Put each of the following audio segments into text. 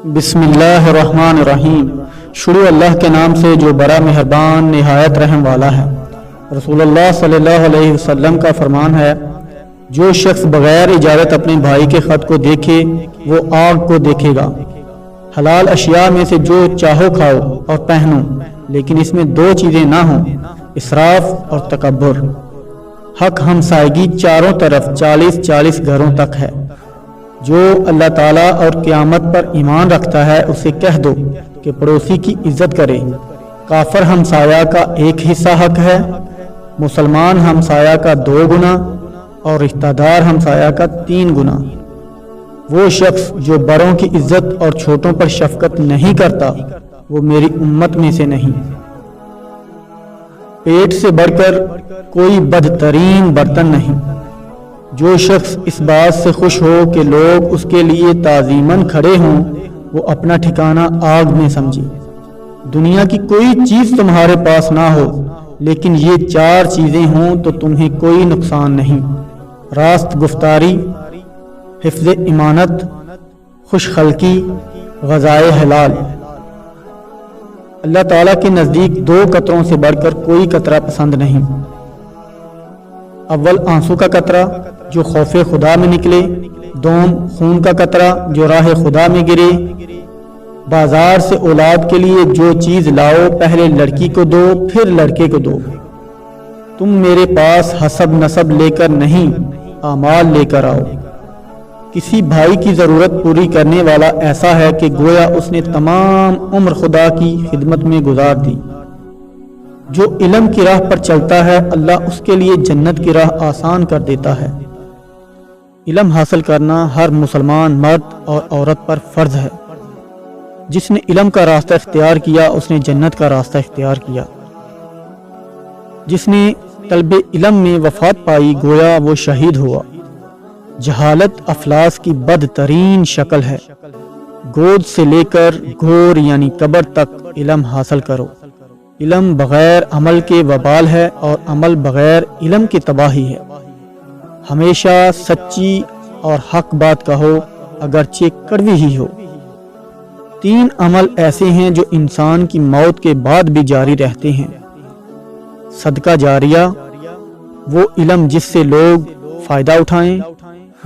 بسم اللہ الرحمن الرحیم۔ شروع اللہ کے نام سے جو بڑا مہربان نہایت رحم والا ہے۔ رسول اللہ صلی اللہ علیہ وسلم کا فرمان ہے، جو شخص بغیر اجازت اپنے بھائی کے خط کو دیکھے وہ آگ کو دیکھے گا۔ حلال اشیاء میں سے جو چاہو کھاؤ اور پہنو، لیکن اس میں دو چیزیں نہ ہوں، اسراف اور تکبر۔ حق ہمسائیگی چاروں طرف 40 گھروں تک ہے۔ جو اللہ تعالیٰ اور قیامت پر ایمان رکھتا ہے اسے کہہ دو کہ پڑوسی کی عزت کرے۔ کافر ہمسایہ کا ایک حصہ حق ہے، مسلمان ہمسایہ کا 2 گنا اور رشتہ دار ہمسایہ کا 3 گنا۔ وہ شخص جو بڑوں کی عزت اور چھوٹوں پر شفقت نہیں کرتا وہ میری امت میں سے نہیں۔ پیٹ سے بڑھ کر کوئی بدترین برتن نہیں۔ جو شخص اس بات سے خوش ہو کہ لوگ اس کے لیے تعظیماً کھڑے ہوں وہ اپنا ٹھکانہ آگ میں سمجھے۔ دنیا کی کوئی چیز تمہارے پاس نہ ہو لیکن یہ 4 چیزیں ہوں تو تمہیں کوئی نقصان نہیں: راست گفتاری، حفظ امانت، خوش خلقی، غذائے حلال۔ اللہ تعالیٰ کے نزدیک 2 قطروں سے بڑھ کر کوئی قطرہ پسند نہیں۔ اول آنسو کا قطرہ جو خوف خدا میں نکلے، دوم خون کا قطرہ جو راہ خدا میں گرے۔ بازار سے اولاد کے لیے جو چیز لاؤ پہلے لڑکی کو دو پھر لڑکے کو دو۔ تم میرے پاس حسب نسب لے کر نہیں، اعمال لے کر آؤ۔ کسی بھائی کی ضرورت پوری کرنے والا ایسا ہے کہ گویا اس نے تمام عمر خدا کی خدمت میں گزار دی۔ جو علم کی راہ پر چلتا ہے اللہ اس کے لیے جنت کی راہ آسان کر دیتا ہے۔ علم حاصل کرنا ہر مسلمان مرد اور عورت پر فرض ہے۔ جس نے علم کا راستہ اختیار کیا اس نے جنت کا راستہ اختیار کیا۔ جس نے طلب علم میں وفات پائی گویا وہ شہید ہوا۔ جہالت افلاس کی بدترین شکل ہے۔ گود سے لے کر گھور یعنی قبر تک علم حاصل کرو۔ علم بغیر عمل کے وبال ہے اور عمل بغیر علم کی تباہی ہے۔ ہمیشہ سچی اور حق بات کہو اگرچہ کڑوی ہی ہو۔ 3 عمل ایسے ہیں جو انسان کی موت کے بعد بھی جاری رہتے ہیں: صدقہ جاریہ، وہ علم جس سے لوگ فائدہ اٹھائیں،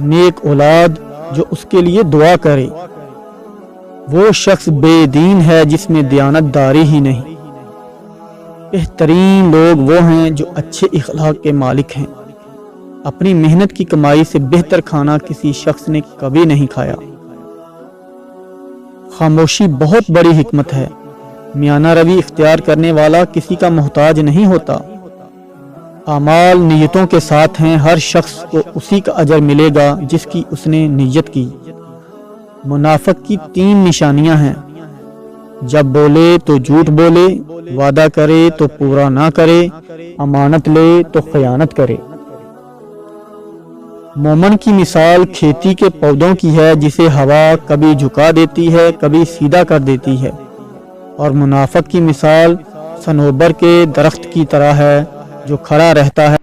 نیک اولاد جو اس کے لیے دعا کرے، وہ شخص بے دین ہے جس میں دیانت داری ہی نہیں۔ بہترین لوگ وہ ہیں جو اچھے اخلاق کے مالک ہیں۔ اپنی محنت کی کمائی سے بہتر کھانا کسی شخص نے کبھی نہیں کھایا۔ خاموشی بہت بڑی حکمت ہے۔ میانہ روی اختیار کرنے والا کسی کا محتاج نہیں ہوتا۔ اعمال نیتوں کے ساتھ ہیں، ہر شخص کو اسی کا اجر ملے گا جس کی اس نے نیت کی۔ منافق کی 3 نشانیاں ہیں: جب بولے تو جھوٹ بولے، وعدہ کرے تو پورا نہ کرے، امانت لے تو خیانت کرے۔ مومن کی مثال کھیتی کے پودوں کی ہے جسے ہوا کبھی جھکا دیتی ہے کبھی سیدھا کر دیتی ہے، اور منافق کی مثال صنوبر کے درخت کی طرح ہے جو کھڑا رہتا ہے